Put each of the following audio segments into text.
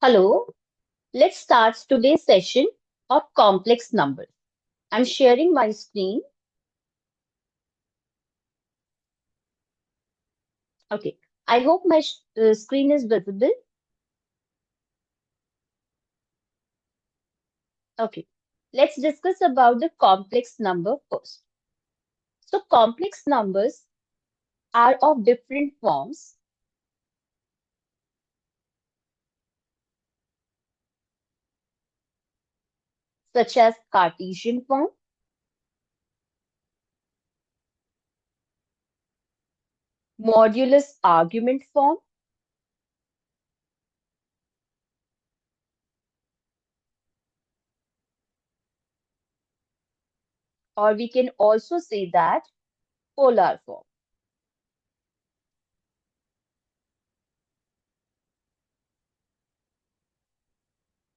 Hello, let's start today's session of complex numbers. I'm sharing my screen. Okay, I hope my screen is visible. Okay, let's discuss about the complex number first. So complex numbers are of different forms such as Cartesian form, modulus argument form, or we can also say that polar form.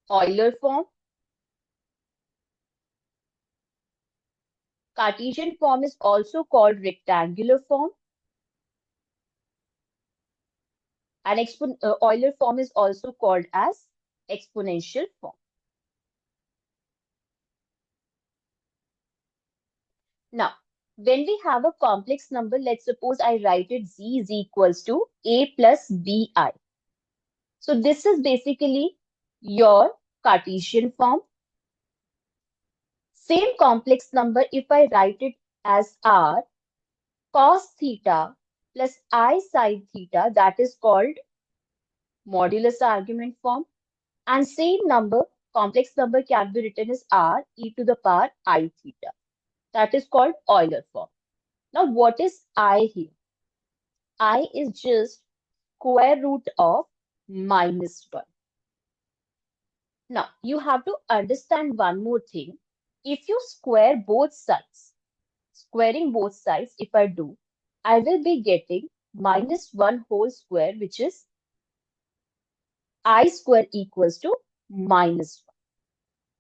Euler form. Cartesian form is also called rectangular form, and Euler form is also called as exponential form. Now, when we have a complex number, let's suppose I write it z is equals to a plus bi. So this is basically your Cartesian form. Same complex number, if I write it as r cos theta plus I sin theta, that is called modulus argument form. And same number, complex number can be written as r e to the power I theta. That is called Euler form. Now, what is I here? I is just square root of -1. Now, you have to understand one more thing. If you square both sides, squaring both sides, if I do, I will be getting -1 whole square, which is I square equals to -1.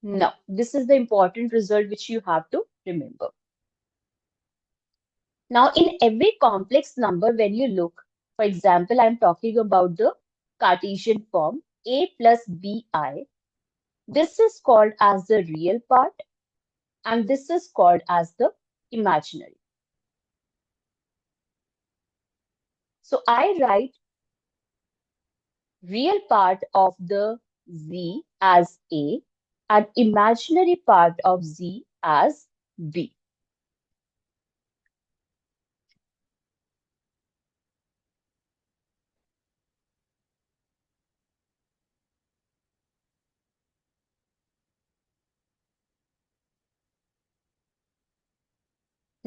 Now, this is the important result which you have to remember. Now, in every complex number, when you look, for example, I'm talking about the Cartesian form, a plus bi. This is called as the real part, and this is called as the imaginary. So I write real part of the z as a and imaginary part of z as b.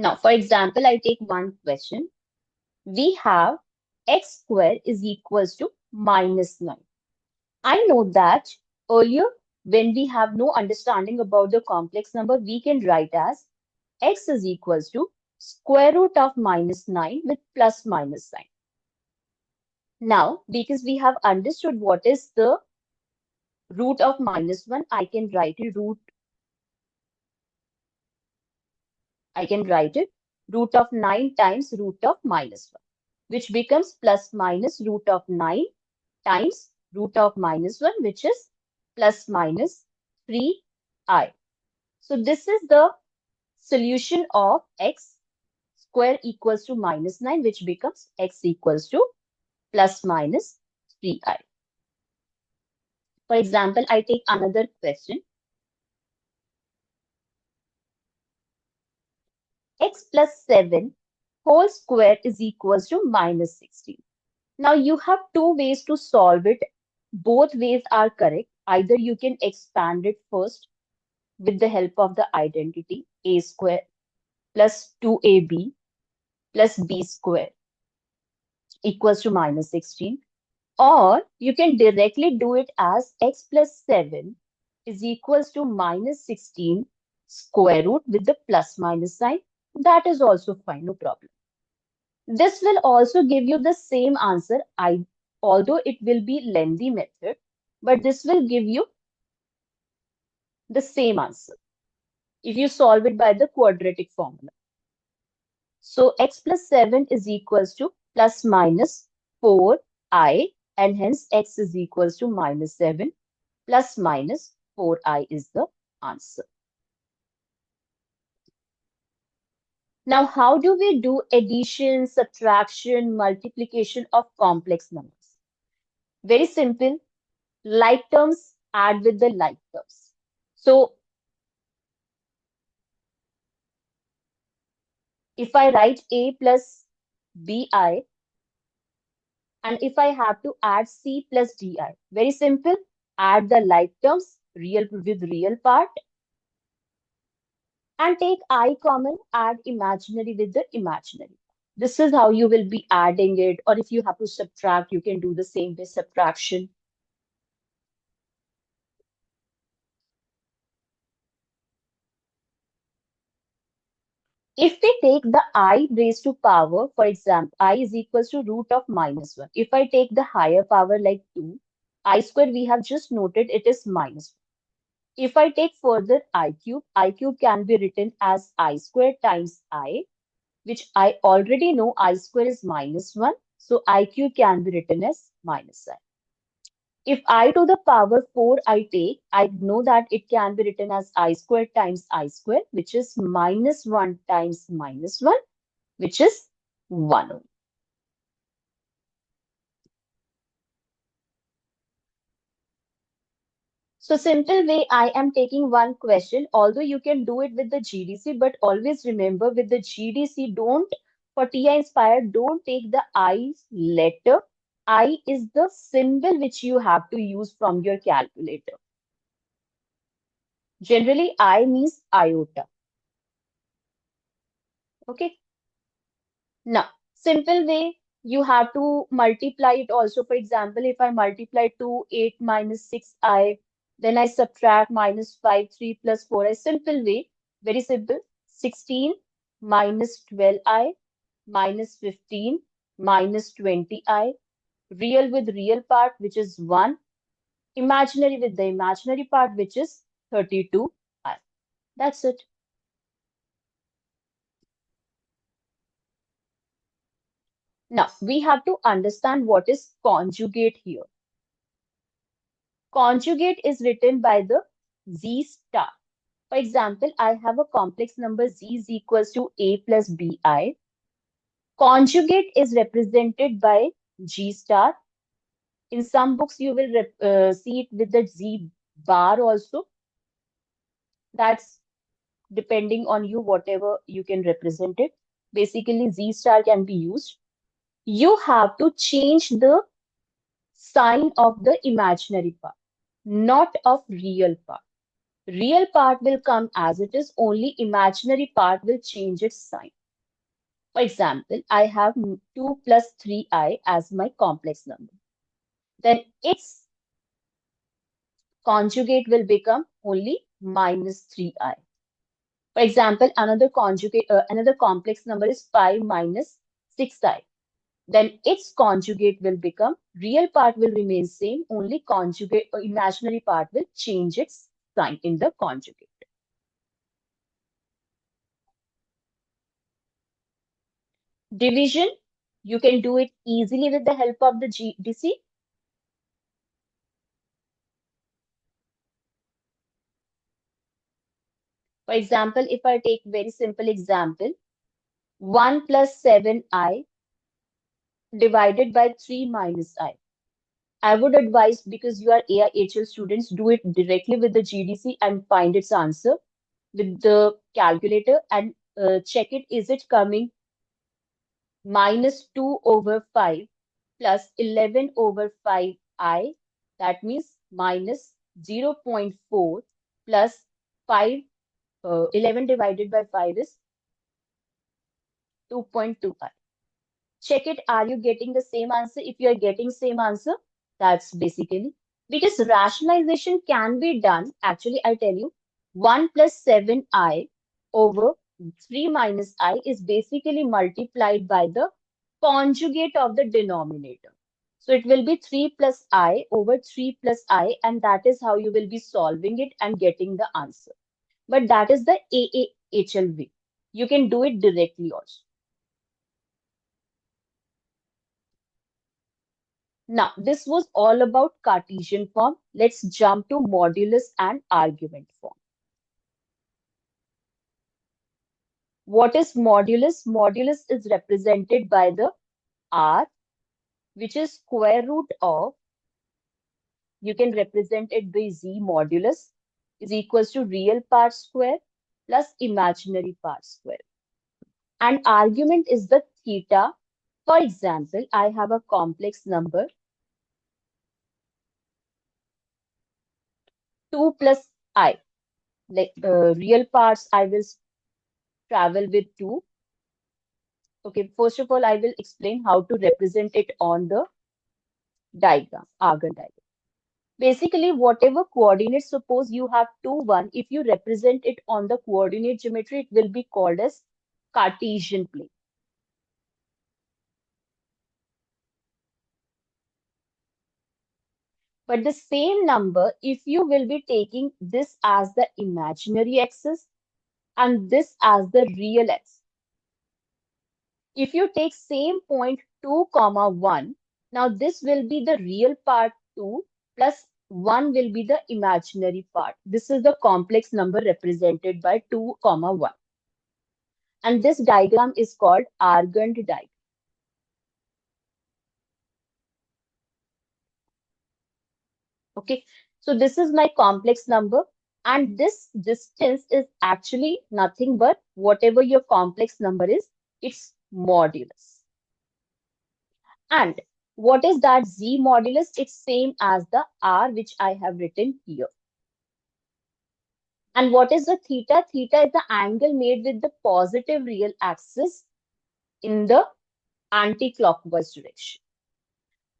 Now, for example, I take one question. We have x square is equals to -9. I know that earlier, when we have no understanding about the complex number, we can write as x is equals to square root of -9 with plus minus sign. Now, because we have understood what is the root of -1, I can write it root of 9 times root of -1, which becomes plus minus root of 9 times root of -1, which is plus minus 3i. So this is the solution of x square equals to -9, which becomes x equals to plus minus 3i. For example, I take another question. X plus 7 whole square is equals to -16. Now you have two ways to solve it. Both ways are correct. Either you can expand it first with the help of the identity a square plus 2ab plus b square equals to -16. Or you can directly do it as x plus 7 is equals to -16 square root with the plus minus sign. That is also fine, no problem. This will also give you the same answer, although it will be lengthy method, but this will give you the same answer if you solve it by the quadratic formula. So x plus 7 is equals to plus minus 4i and hence x is equals to minus 7 plus minus 4i is the answer. Now, how do we do addition, subtraction, multiplication of complex numbers? Very simple. Like terms add with the like terms. So if I write a plus bi, and if I have to add c plus di, very simple. Add the like terms, real with real part, and take I common, add imaginary with the imaginary. This is how you will be adding it. Or if you have to subtract, you can do the same way subtraction. If we take the I raised to power, for example, I is equals to root of minus 1. If I take the higher power like 2, I square we have just noted it is minus 1. If I take further I cube can be written as I square times I, which I already know I square is minus 1. So I cube can be written as minus I. If I to the power 4 I take, I know that it can be written as I square times I square, which is minus 1 times minus 1, which is 1. So simple way, I am taking one question, although you can do it with the GDC, but always remember with the GDC, don't, for TI Inspired, don't take the I letter. I is the symbol which you have to use from your calculator. Generally, I means iota. Okay. Now, simple way, you have to multiply it also. For example, if I multiply 2, 8 minus 6i, then I subtract minus 5, 3 plus 4i. Simple way, very simple. 16 minus 12i minus 15 minus 20i. Real with real part, which is 1. Imaginary with the imaginary part, which is 32i. That's it. Now, we have to understand what is conjugate here. Conjugate is written by the z star. For example, I have a complex number z is equals to a plus bi. Conjugate is represented by g star. In some books, you will see it with the z bar also. That's depending on you, whatever you can represent it. Basically, z star can be used. You have to change the sign of the imaginary part, not of real part. Real part will come as it is, only imaginary part will change its sign. For example, I have 2 plus 3i as my complex number. Then its conjugate will become only minus 3i. For example, another complex number is 5 minus 6i. Then its conjugate will become, real part will remain same, only conjugate or imaginary part will change its sign in the conjugate. Division, you can do it easily with the help of the GDC. For example, if I take very simple example, 1 plus 7i divided by 3 minus I. I would advise, because you are AIHL students, do it directly with the GDC and find its answer with the calculator and check it. Is it coming minus 2 over 5 plus 11 over 5i? That means minus 0.4 plus 5, 11 divided by 5 is 2.25. Check it. Are you getting the same answer? If you are getting same answer, that's basically, because rationalization can be done. Actually, I tell you, 1 plus 7i over 3 minus I is basically multiplied by the conjugate of the denominator. So it will be 3 plus I over 3 plus I, and that is how you will be solving it and getting the answer. But that is the AAHL way. You can do it directly also. Now, this was all about Cartesian form. Let's jump to modulus and argument form. What is modulus? Modulus is represented by the R, which is square root of, you can represent it by Z modulus is equals to real part square plus imaginary part square. And argument is the theta. For example, I have a complex number 2 plus I. Like real parts, I will travel with 2. Okay, first of all, I will explain how to represent it on the diagram, Argand diagram. Basically, whatever coordinates, suppose you have 2, 1, if you represent it on the coordinate geometry, it will be called as Cartesian plane. But the same number, if you will be taking this as the imaginary axis and this as the real axis. If you take same point 2, comma 1, now this will be the real part 2 plus 1 will be the imaginary part. This is the complex number represented by 2, comma 1. And this diagram is called Argand diagram. Okay, so this is my complex number, and this distance is actually nothing but whatever your complex number is, its modulus. And what is that Z modulus? It's same as the R which I have written here. And what is the theta? Theta is the angle made with the positive real axis in the anti-clockwise direction.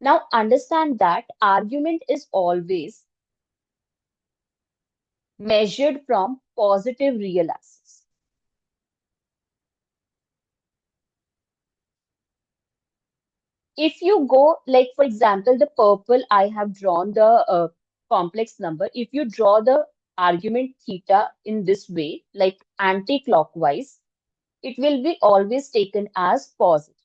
Now understand that argument is always measured from positive real axis. If you go, like for example, the purple, I have drawn the complex number. If you draw the argument theta in this way, like anti-clockwise, it will be always taken as positive.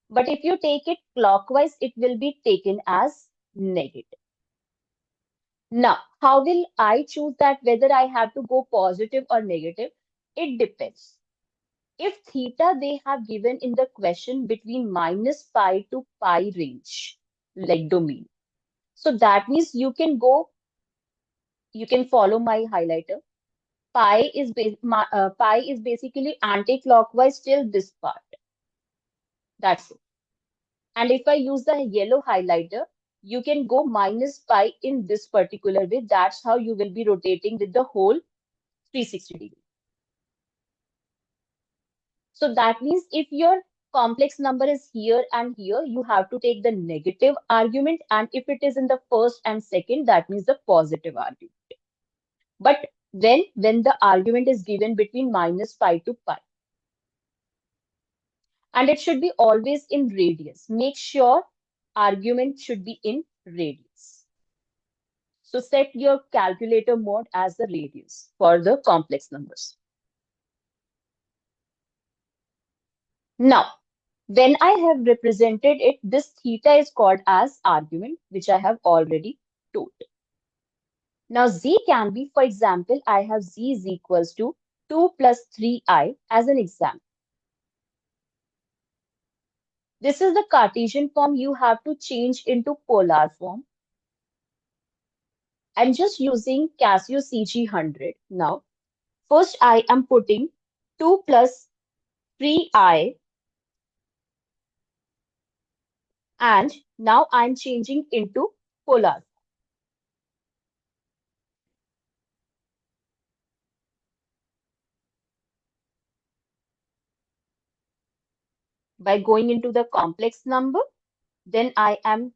But if you take it clockwise, it will be taken as negative. Now, how will I choose that whether I have to go positive or negative? It depends. If theta they have given in the question between minus pi to pi range, like domain. So that means you can go, you can follow my highlighter. Pi is basically anti-clockwise till this part. That's it. And if I use the yellow highlighter, you can go minus pi in this particular way. That's how you will be rotating with the whole 360 degree. So that means if your complex number is here and here, you have to take the negative argument. And if it is in the first and second, that means the positive argument. But when the argument is given between minus pi to pi, and it should be always in radius. Make sure argument should be in radius. So set your calculator mode as the radius for the complex numbers. Now, when I have represented it, this theta is called as argument, which I have already told. Now, z can be, for example, I have z is equals to 2 plus 3i as an example. This is the Cartesian form. You have to change into polar form. I'm just using Casio CG100 now. First, I am putting 2 plus 3i, and now I'm changing into polar by going into the complex number. Then I am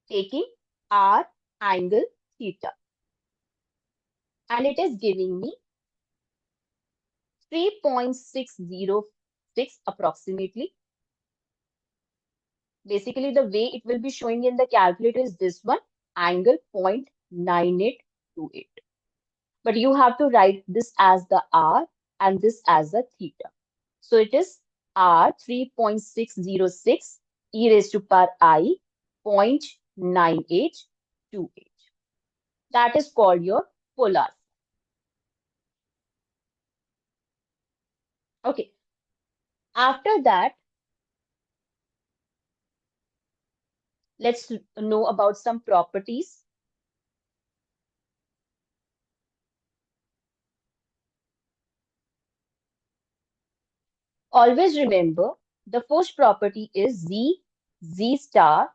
taking r angle theta, and it is giving me 3.606 approximately. Basically, the way it will be showing in the calculator is this one, angle 0.9828. But you have to write this as the r and this as the theta. So it is are 3.606 e raised to power I 0.9828. That is called your polar. Okay. After that, let's know about some properties. Always remember the first property is Z star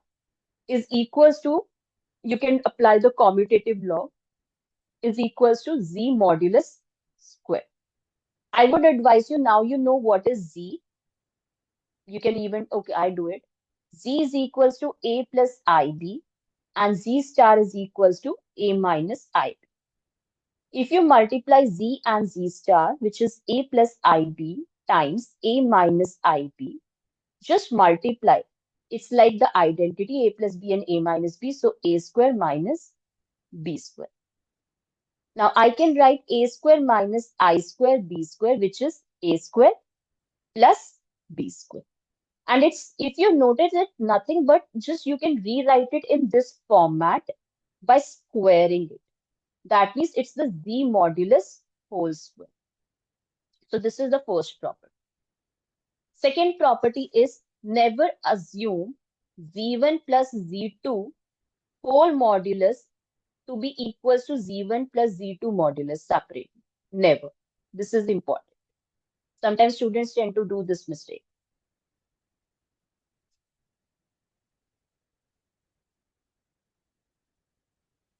is equals to, you can apply the commutative law, is equals to Z modulus square. I would advise you, now you know what is Z. You can even, okay, I do it. Z is equals to A plus IB and Z star is equals to A minus IB. If you multiply Z and Z star, which is A plus IB times A minus IB, just multiply. It's like the identity A plus B and A minus B, so A square minus B square. Now I can write A square minus I square B square, which is A square plus B square. And it's, if you notice it, nothing but just you can rewrite it in this format by squaring it. That means it's the Z modulus whole square. So this is the first property. Second property is never assume Z1 plus Z2 whole modulus to be equals to Z1 plus Z2 modulus separately. Never. This is important. Sometimes students tend to do this mistake.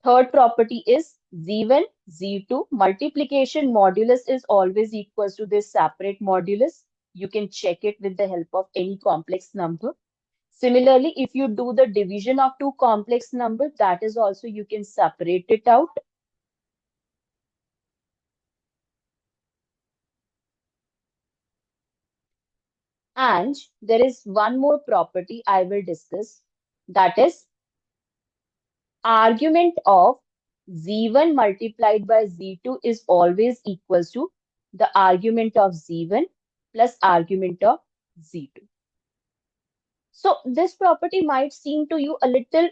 Third property is Z1, Z2 multiplication modulus is always equals to this separate modulus. You can check it with the help of any complex number. Similarly, if you do the division of two complex numbers, that is also you can separate it out. And there is one more property I will discuss, that is argument of Z1 multiplied by Z2 is always equals to the argument of Z1 plus argument of Z2. So this property might seem to you a little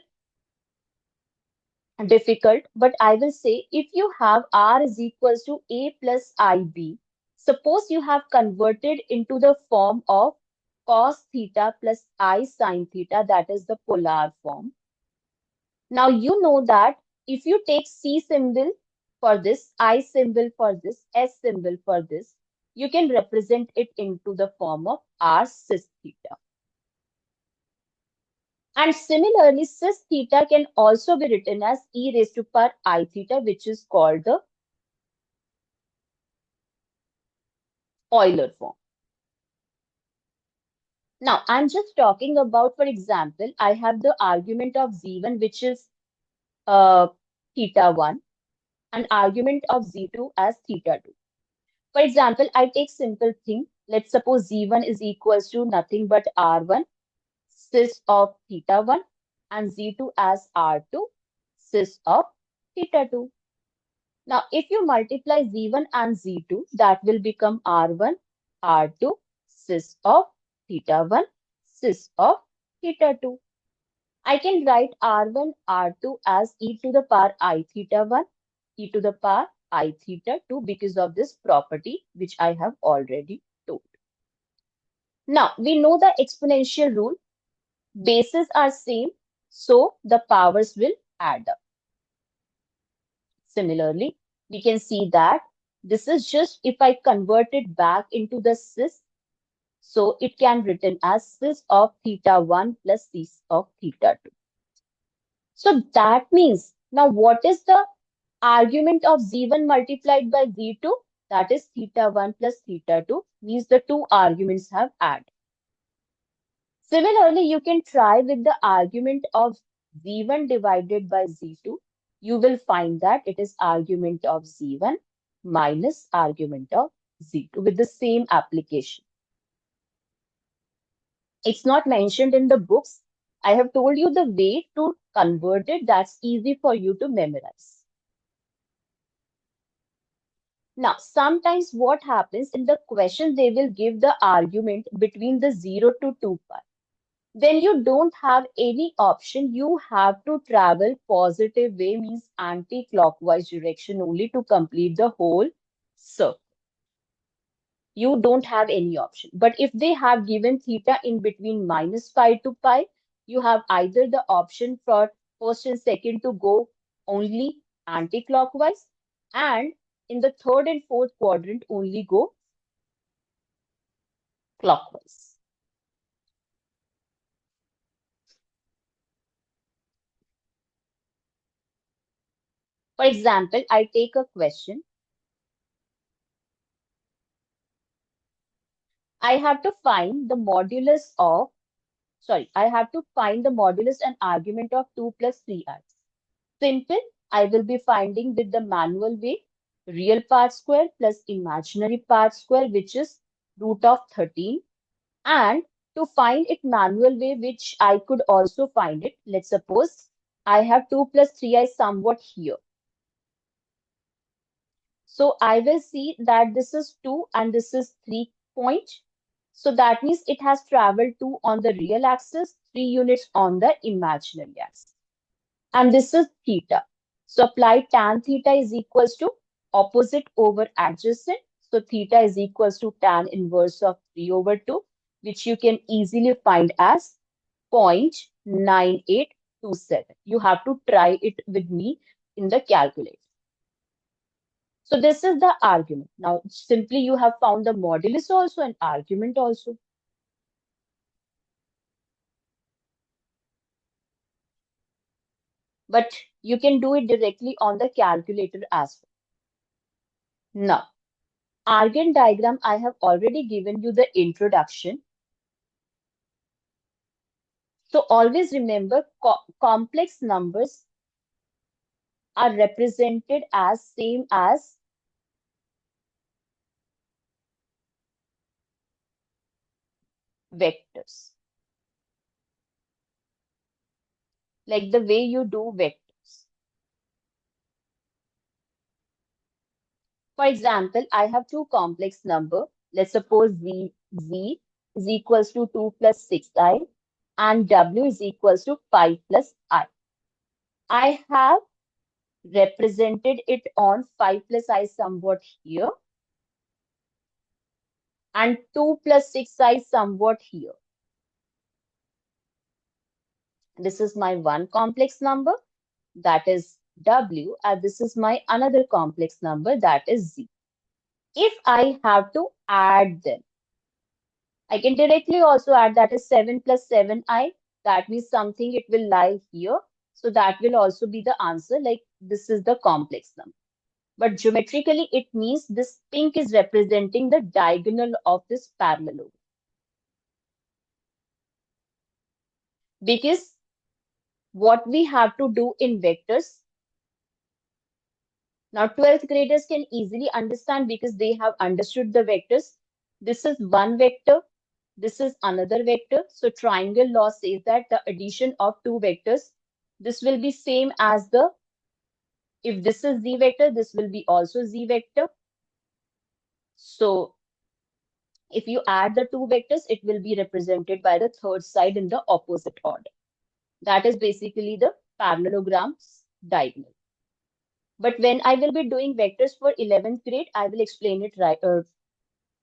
difficult, but I will say if you have R is equals to A plus IB, suppose you have converted into the form of cos theta plus I sin theta, that is the polar form. Now you know that if you take C symbol for this, I symbol for this, S symbol for this, you can represent it into the form of R cis theta. And similarly, cis theta can also be written as e raised to power I theta, which is called the Euler form. Now, I'm just talking about, for example, I have the argument of Z1, which is uh, theta 1, and argument of Z2 as theta 2. For example, I take simple thing. Let's suppose Z1 is equals to nothing but R1 cis of theta 1 and Z2 as R2 cis of theta 2. Now, if you multiply Z1 and Z2, that will become R1, R2, cis of theta 1, cis of theta 2. I can write R1, R2 as e to the power I theta 1, e to the power I theta 2 because of this property which I have already told. Now, we know the exponential rule. Bases are same, so the powers will add up. Similarly, we can see that this is just if I convert it back into the cis, so it can written as cis of theta 1 plus cis of theta 2. So that means, now what is the argument of Z1 multiplied by Z2? That is theta 1 plus theta 2, means the two arguments have added. Similarly, you can try with the argument of Z1 divided by Z2. You will find that it is argument of Z1 minus argument of Z2 with the same application. It's not mentioned in the books. I have told you the way to convert it. That's easy for you to memorize. Now, sometimes what happens in the question, they will give the argument between the 0 to 2 pi. Then you don't have any option. You have to travel positive way, means anti-clockwise direction only to complete the whole circle. You don't have any option. But if they have given theta in between minus pi to pi, you have either the option for first and second to go only anti-clockwise, and in the third and fourth quadrant only go clockwise. For example, I take a question. I have to find the modulus of, I have to find the modulus and argument of 2 plus 3i. Simple, I will be finding with the manual way, real part square plus imaginary part square, which is root of 13. And to find it manual way, which I could also find it, let's suppose I have 2 plus 3i somewhat here. So I will see that this is 2 and this is 3 point. So that means it has traveled 2 on the real axis, 3 units on the imaginary axis. And this is theta. So apply tan theta is equals to opposite over adjacent. So theta is equals to tan inverse of 3 over 2, which you can easily find as 0.9827. You have to try it with me in the calculator. So this is the argument. Now, simply you have found the modulus also and argument also. But you can do it directly on the calculator as well. Now, Argand diagram, I have already given you the introduction. So always remember complex numbers are represented as same as vectors. Like the way you do vectors. For example, I have two complex number. Let's suppose z is equals to 2 plus 6i and w is equals to 5 plus I. I have represented it on 5 plus I somewhat here and 2 plus 6i somewhat here. This is my one complex number, that is w, and this is my another complex number, that is z. If I have to add them, I can directly also add, that is 7 plus 7i. That means something it will lie here. So that will also be the answer, like this is the complex number. But geometrically, it means this pink is representing the diagonal of this parallelogram. Because what we have to do in vectors, now 12th graders can easily understand because they have understood the vectors. This is one vector, this is another vector. So triangle law says that the addition of two vectors, this will be same as the, if this is z vector, this will be also z vector. So if you add the two vectors, it will be represented by the third side in the opposite order. That is basically the parallelogram's diagonal. But when I will be doing vectors for 11th grade, I will explain it right,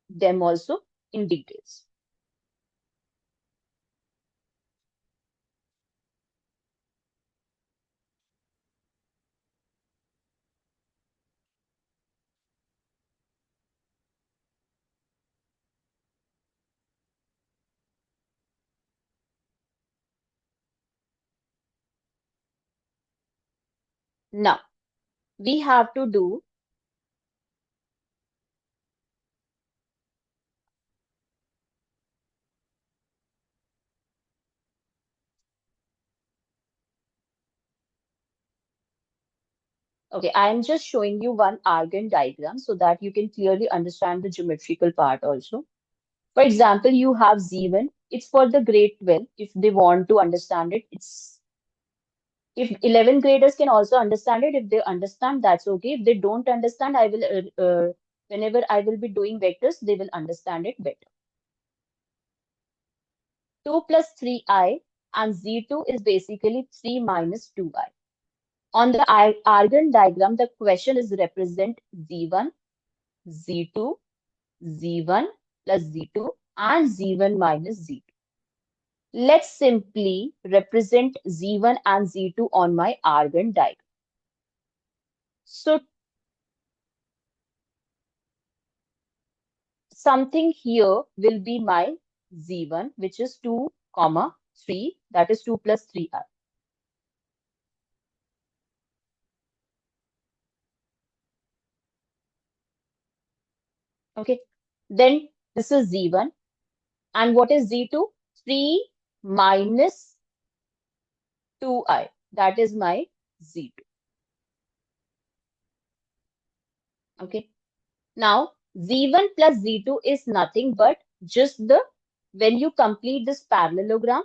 them also in details. Now, we have to do, okay, I am just showing you one Argand diagram so that you can clearly understand the geometrical part also. For example, you have Z1. It's for the grade 12. If they want to understand it, it's, if 11th graders can also understand it, if they understand, that's okay. If they don't understand, I will Whenever I will be doing vectors, they will understand it better. 2 plus 3i and z2 is basically 3 minus 2i. On the Argand diagram, the question is represent z1, z2, z1 plus z2 and z1 minus z2. Let's simply represent z1 and z2 on my Argand diagram. So something here will be my z1, which is 2, comma 3, that is 2 plus 3i. Okay, then this is z1. And what is z2? 3 minus 2i. That is my z2. Okay. Now, z1 plus z2 is nothing but just when you complete this parallelogram,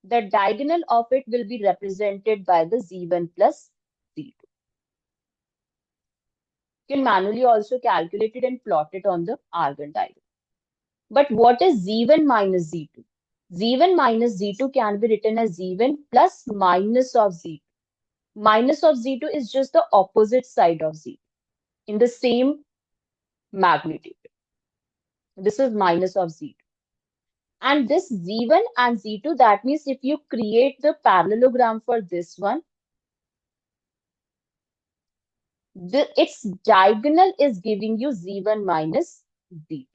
the diagonal of it will be represented by the z1 plus z2. You can manually also calculate it and plot it on the Argand diagram. But what is z1 minus z2? z1 minus z2 can be written as z1 plus minus of z2. Minus of z2 is just the opposite side of z in the same magnitude. This is minus of z2. And this z1 and z2, that means if you create the parallelogram for this one, its diagonal is giving you z1 minus z2.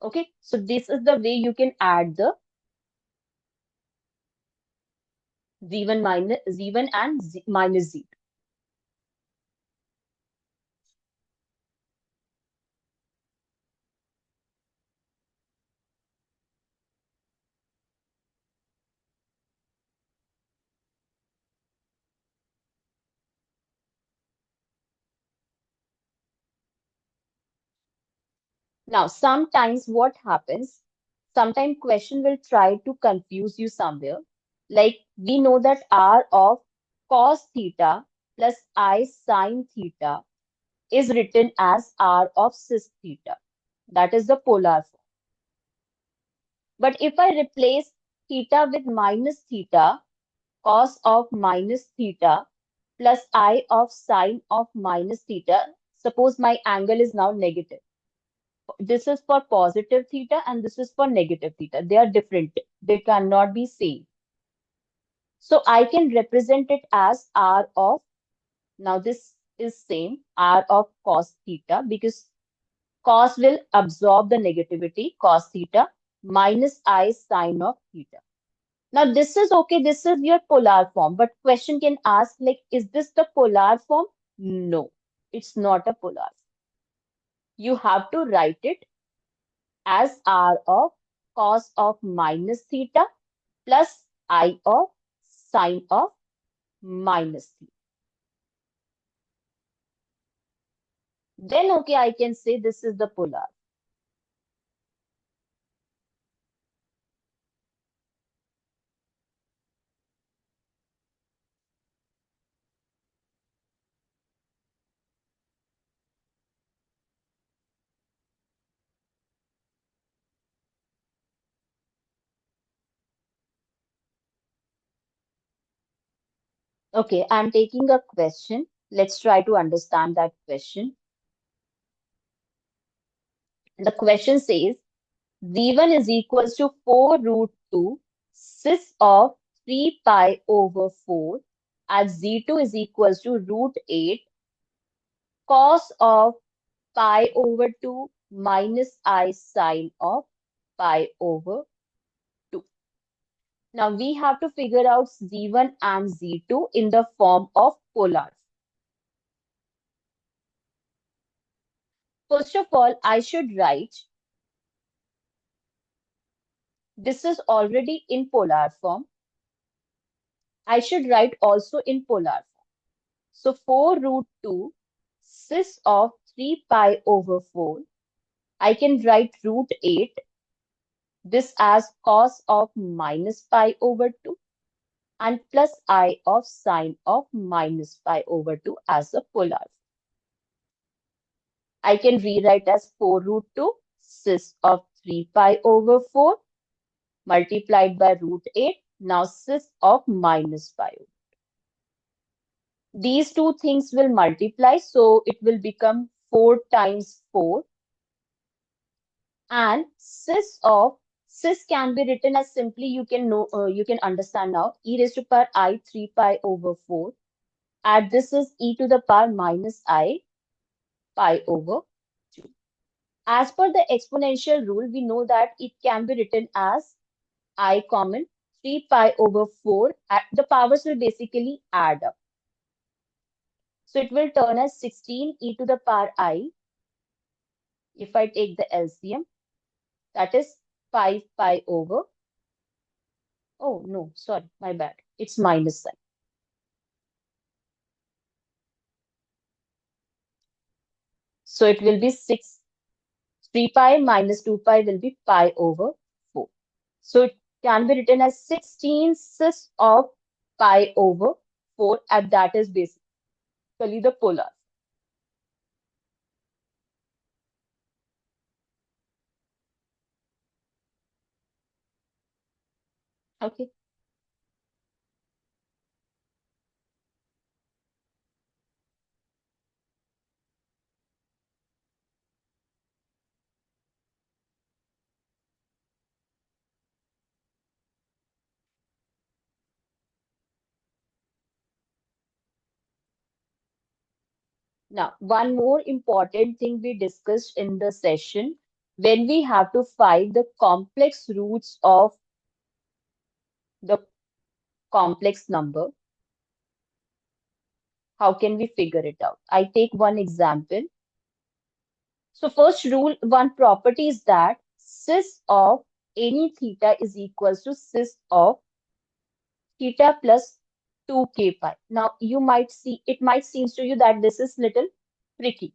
Okay, so this is the way you can add the z1 minus z1 and minus z2. Now, sometimes what happens, sometimes question will try to confuse you somewhere. Like we know that r of cos theta plus I sin theta is written as r of cis theta. That is the polar form. But if I replace theta with minus theta, cos of minus theta plus I of sine of minus theta, suppose my angle is now negative. This is for positive theta and this is for negative theta. They are different. They cannot be same. So I can represent it as r of, now this is same, r of cos theta because cos will absorb the negativity, cos theta minus I sine of theta. Now this is okay, this is your polar form, but question can ask like, is this the polar form? No, it's not a polar form. You have to write it as r of cos of minus theta plus I of sine of minus theta. Then, okay, I can say this is the polar. Okay, I'm taking a question. Let's try to understand that question. The question says, z1 is equals to 4 root 2 cis of 3 pi over 4 and z2 is equals to root 8 cos of pi over 2 minus I sine of pi over 2. Now we have to figure out z1 and z2 in the form of polars. First of all, I should write this is already in polar form. I should write also in polar form. So 4 root 2 cis of 3 pi over 4. I can write root 8, this as cos of minus pi over 2. and plus I of sine of minus pi over 2 as a polar. I can rewrite as 4 root 2 cis of 3 pi over 4 multiplied by root 8. Now cis of minus pi. These two things will multiply, so it will become 4 times 4. And cis can be written as simply you can understand now e raised to power I 3 pi over 4. And this is e to the power minus I pi over 2. As per the exponential rule, we know that it can be written as I common 3 pi over 4. The powers will basically add up. So it will turn as 16 e to the power I. If I take the LCM, that is 5 pi over. Oh, no, sorry, my bad. It's minus sign. So it will be 3 pi minus 2 pi will be pi over 4. So it can be written as 16 cis of pi over 4, and that is basically the polar. Okay. Now, one more important thing we discussed in the session, when we have to find the complex roots of the complex number, how can we figure it out? I take one example. So first rule, one property is that cis of any theta is equals to cis of theta plus 2k pi. Now you might see, it might seem to you that this is little tricky,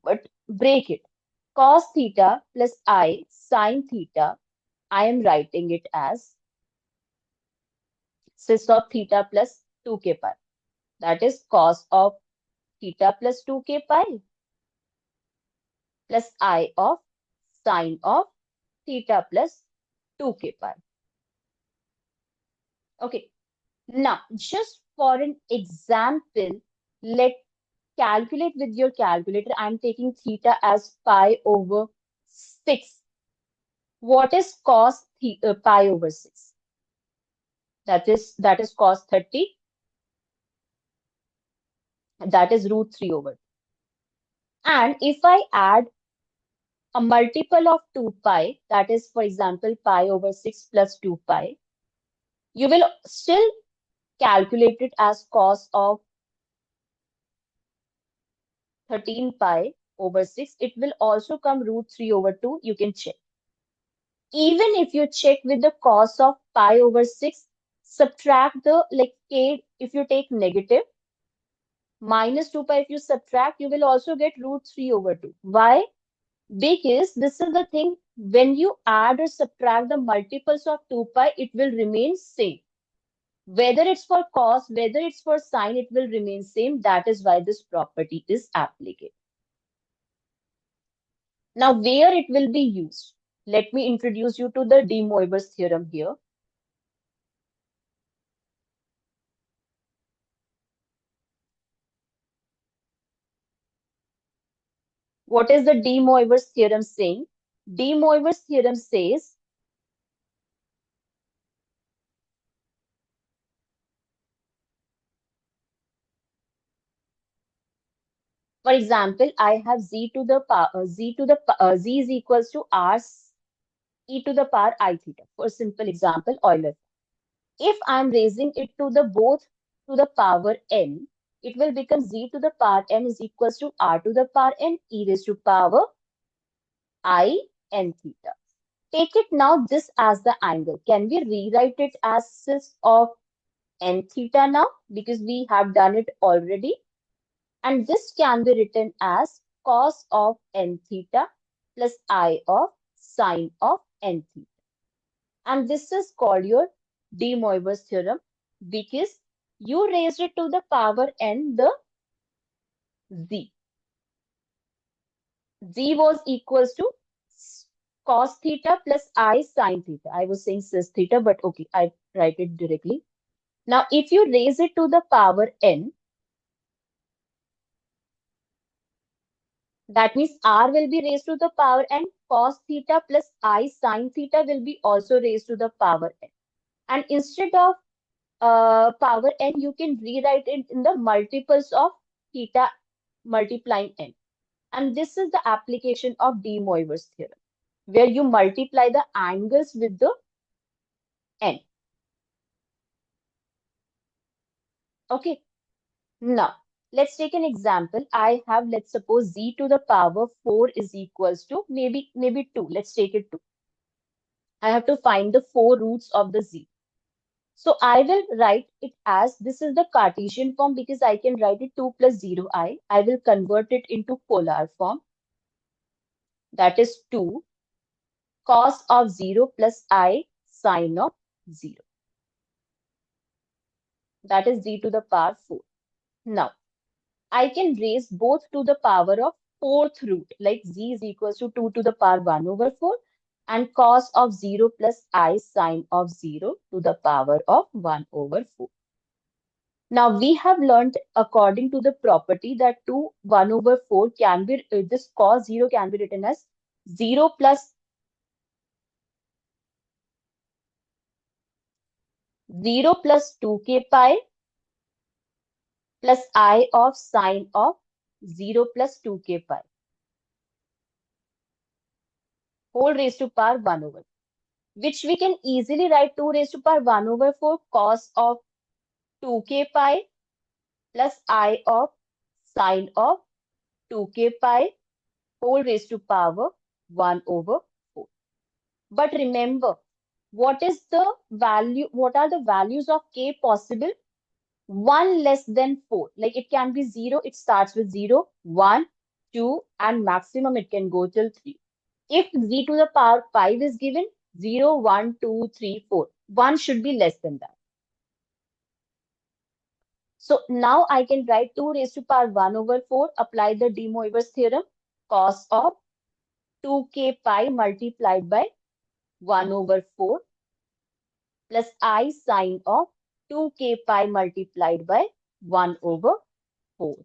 but break it. Cos theta plus I sine theta, I am writing it as cis of theta plus 2k pi. That is cos of theta plus 2k pi plus I of sine of theta plus 2k pi. Okay. Now, just for an example, let calculate with your calculator. I'm taking theta as pi over 6. What is cos pi over 6? That is cos 30. That is root 3 over 2. And if I add a multiple of 2 pi, that is, for example, pi over 6 plus 2 pi, you will still calculate it as cos of 13 pi over 6. It will also come root 3 over 2. You can check. Even if you check with the cos of pi over 6, subtract the, like, k, if you take negative, minus 2 pi, if you subtract, you will also get root 3 over 2. Why? Because this is the thing, when you add or subtract the multiples of 2 pi, it will remain same. Whether it's for cos, whether it's for sine, it will remain same. That is why this property is applicable. Now, where it will be used? Let me introduce you to the De Moivre's theorem here. What is the De Moivre's theorem saying? De Moivre's theorem says, for example, I have z to the power z is equals to r e to the power I theta. For simple example, Euler. If I'm raising it to the both to the power n, it will become z to the power n is equals to r to the power n e raised to power I n theta. Take it now this as the angle. Can we rewrite it as cis of n theta now? Because we have done it already. And this can be written as cos of n theta plus I of sine of n theta. And this is called your De Moivre's theorem. because you raised it to the power n, the z. Z was equals to cos theta plus I sin theta. I was saying cis theta, but okay, I write it directly. Now, if you raise it to the power n, that means r will be raised to the power n, cos theta plus I sin theta will be also raised to the power n. And instead of power n, you can rewrite it in the multiples of theta multiplying n. And this is the application of De Moivre's theorem, where you multiply the angles with the n. Okay. Now, let's take an example. I have, let's suppose z to the power 4 is equals to maybe 2. Let's take it 2. I have to find the 4 roots of the z. So I will write it as, this is the Cartesian form because I can write it 2 plus 0i. I will convert it into polar form. That is 2 cos of 0 plus I sine of 0. That is z to the power 4. Now, I can raise both to the power of fourth root, like z is equals to 2 to the power 1 over 4 and cos of 0 plus I sine of 0 to the power of 1 over 4. Now we have learned according to the property that 2 1 over 4 can be, this cos 0 can be written as 0 plus 0 plus 2k pi plus I of sine of 0 plus 2k pi whole raised to power 1 over, which we can easily write 2 raised to power 1 over 4 cos of 2k pi plus I of sine of 2k pi whole raised to power 1 over 4. But remember, what is the value? What are the values of k possible? 1 less than 4. Like it can be 0, it starts with 0, 1, 2, and maximum it can go till 3. If z to the power 5 is given, 0, 1, 2, 3, 4. 1 should be less than that. So now I can write 2 raised to power 1 over 4, apply the De Moivre's theorem, cos of 2k pi multiplied by 1 over 4 plus I sine of 2k pi multiplied by 1 over 4.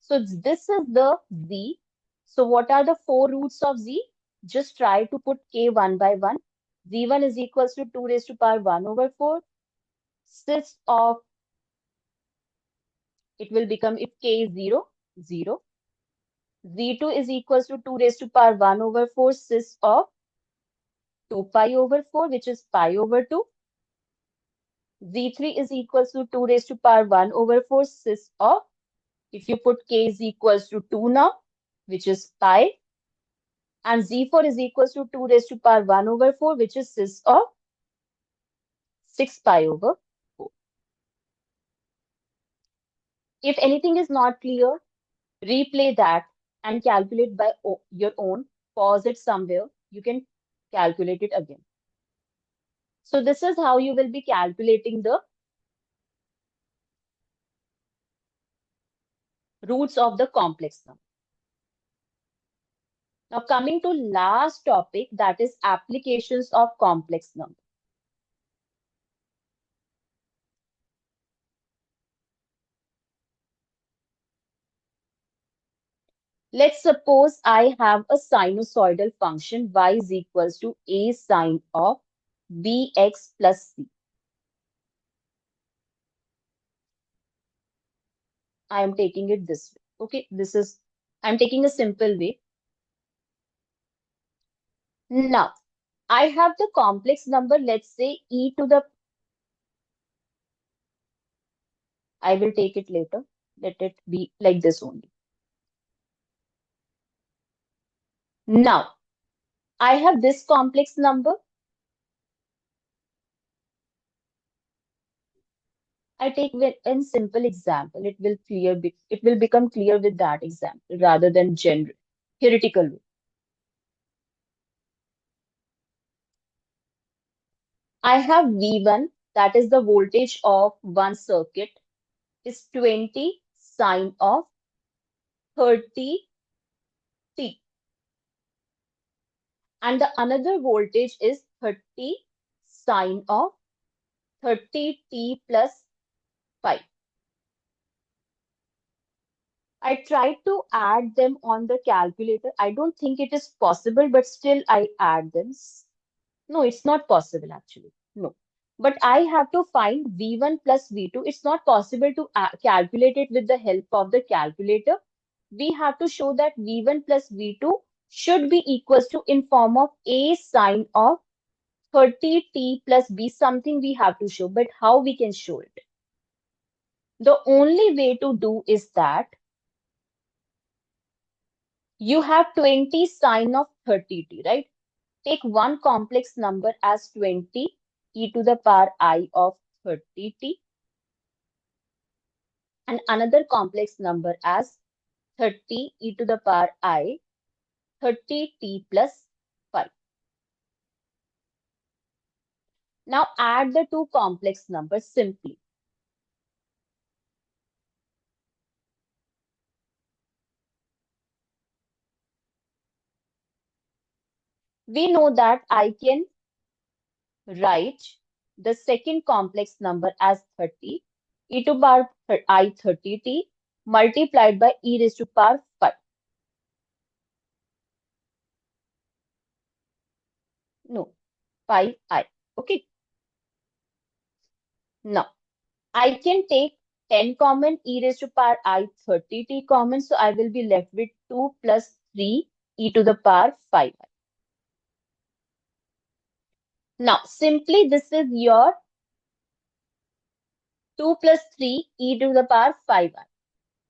So this is the z. So what are the 4 roots of z? Just try to put k one by one. Z1 is equals to 2 raised to power 1 over 4. Cis of, it will become, if k is 0, 0. Z2 is equals to 2 raised to power 1 over 4 cis of 2 pi over 4, which is pi over 2. Z3 is equals to 2 raised to power 1 over 4 cis of, if you put k is equals to 2 now, which is pi. And Z4 is equals to 2 raised to power 1 over 4, which is cis of 6 pi over 4. If anything is not clear, replay that and calculate by your own. Pause it somewhere. You can calculate it again. So this is how you will be calculating the roots of the complex number. Now coming to last topic, that is applications of complex number. Let's suppose I have a sinusoidal function y is equals to a sine of bx plus c. I am taking it this way. Okay, I'm taking a simple way. Now, I have the complex number, let's say e to the, I will take it later. Let it be like this only. Now, I have this complex number. I take a simple example. It will become clear with that example rather than general, theoretical way. I have V1 that is the voltage of one circuit, is 20 sine of 30t. And the another voltage is 30 sine of 30t plus 5. I tried to add them on the calculator. I don't think it is possible, but still I add them. No, it's not possible actually. No. But I have to find V1 plus V2. It's not possible to calculate it with the help of the calculator. We have to show that V1 plus V2 should be equals to in form of A sine of 30t plus B, something we have to show. But how we can show it? The only way to do is that you have 20 sine of 30t, right? Take one complex number as 20 e to the power I of 30t and another complex number as 30 e to the power I 30t plus 5. Now add the two complex numbers simply. We know that I can write the second complex number as 30 e to power I 30t multiplied by e raised to power 5. No, 5i. Okay. Now I can take 10 common e raised to power I 30t common. So I will be left with 2 plus 3 e to the power 5. Now simply this is your 2 plus 3 e to the power 5i.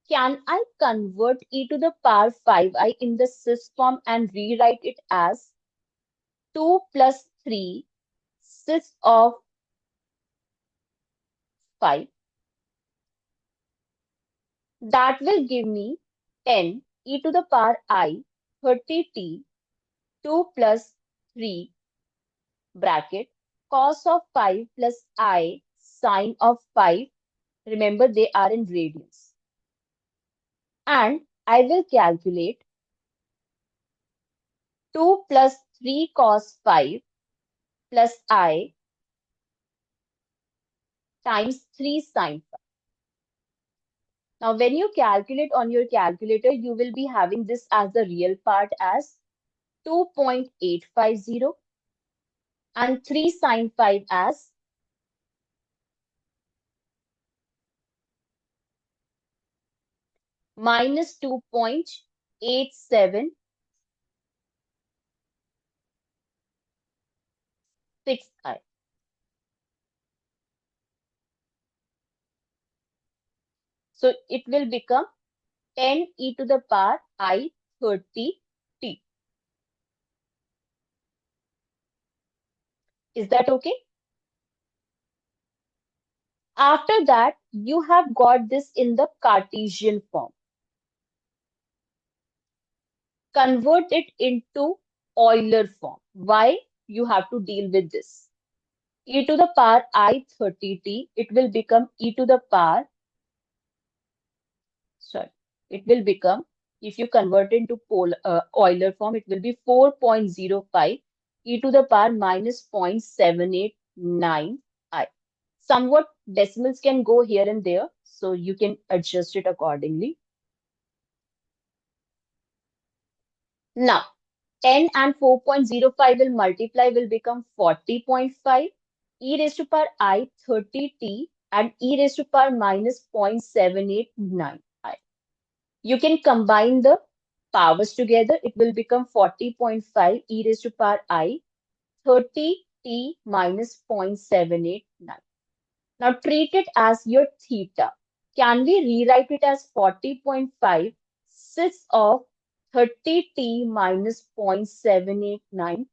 Can I convert e to the power 5i in the sys form and rewrite it as 2 plus 3 sys of 5? That will give me 10 e to the power I 30t 2 plus 3 bracket cos of 5 plus I sine of 5. Remember, they are in radians. And I will calculate 2 plus 3 cos 5 plus I times 3 sine 5. Now, when you calculate on your calculator, you will be having this as the real part as 2.850 and 3 sine 5 as minus 2.876i. So it will become 10 e to the power I 30t. Is that okay? After that, you have got this in the Cartesian form. Convert it into Euler form. Why? You have to deal with this. E to the power I 30t, it will become e to the power, sorry, it will become, if you convert it into Euler form, it will be 4.05 e to the power minus 0.789i. Somewhat decimals can go here and there, so you can adjust it accordingly. Now, 10 and 4.05 will multiply, will become 40.5 e raised to power I 30t and e raised to power minus 0.789i. You can combine the powers together. It will become 40.5 e raised to power I 30t minus 0.789. Now treat it as your theta. Can we rewrite it as 40.5 cis of 30t minus 0.789?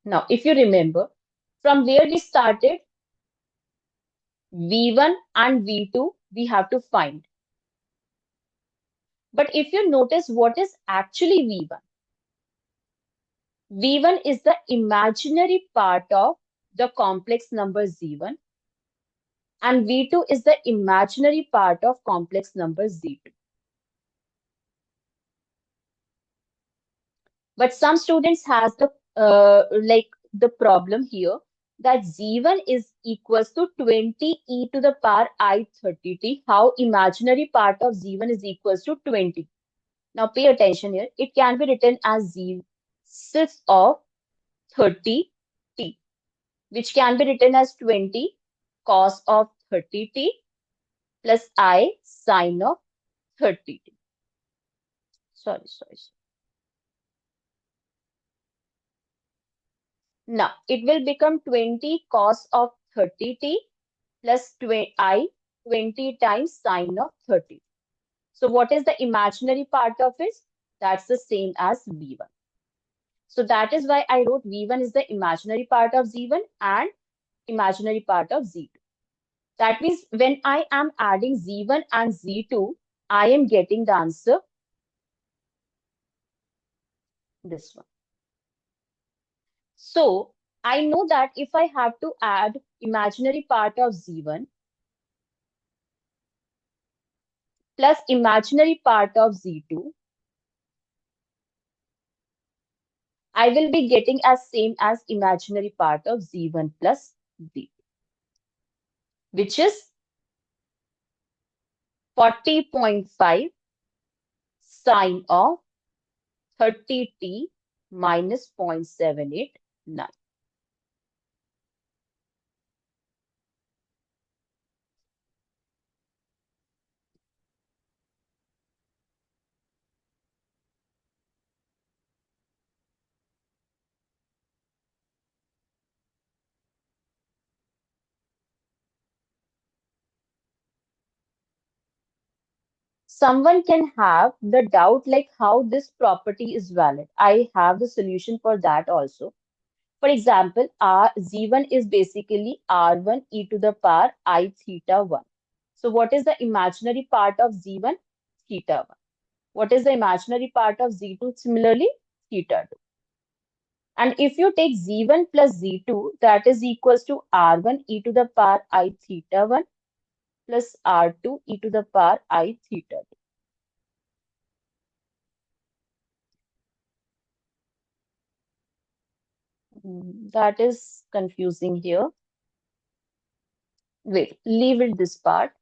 Now, if you remember, from where we started, V1 and V2, we have to find. But if you notice what is actually V1, V1 is the imaginary part of the complex number Z1, and V2 is the imaginary part of complex number Z2. But some students has the the problem here that Z1 is equals to 20 e to the power I 30t. How imaginary part of Z1 is equals to 20. Now pay attention here. It can be written as Z6 of 30t, which can be written as 20 cos of 30t plus I sine of 30t. Sorry. Now it will become 20 cos of 30t plus I 20 times sine of 30. So what is the imaginary part of it? That's the same as V1. So that is why I wrote V1 is the imaginary part of Z1 and imaginary part of Z2. That means when I am adding Z1 and Z2, I am getting the answer, this one. So I know that if I have to add imaginary part of Z1 plus imaginary part of Z2, I will be getting as same as imaginary part of Z1 plus Z2, which is 40.5 sine of 30t minus 0.789. Someone can have the doubt like how this property is valid. I have the solution for that also. For example, R Z1 is basically R1 e to the power I theta 1. So what is the imaginary part of Z1? Theta 1. What is the imaginary part of Z2? Similarly, theta 2. And if you take Z1 plus Z2, that is equals to R1 e to the power I theta 1 plus R2 e to the power I theta 2. That is confusing here. Wait, leave it this part.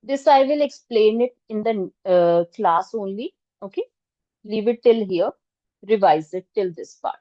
This I will explain it in the class only. Okay, leave it till here. Revise it till this part.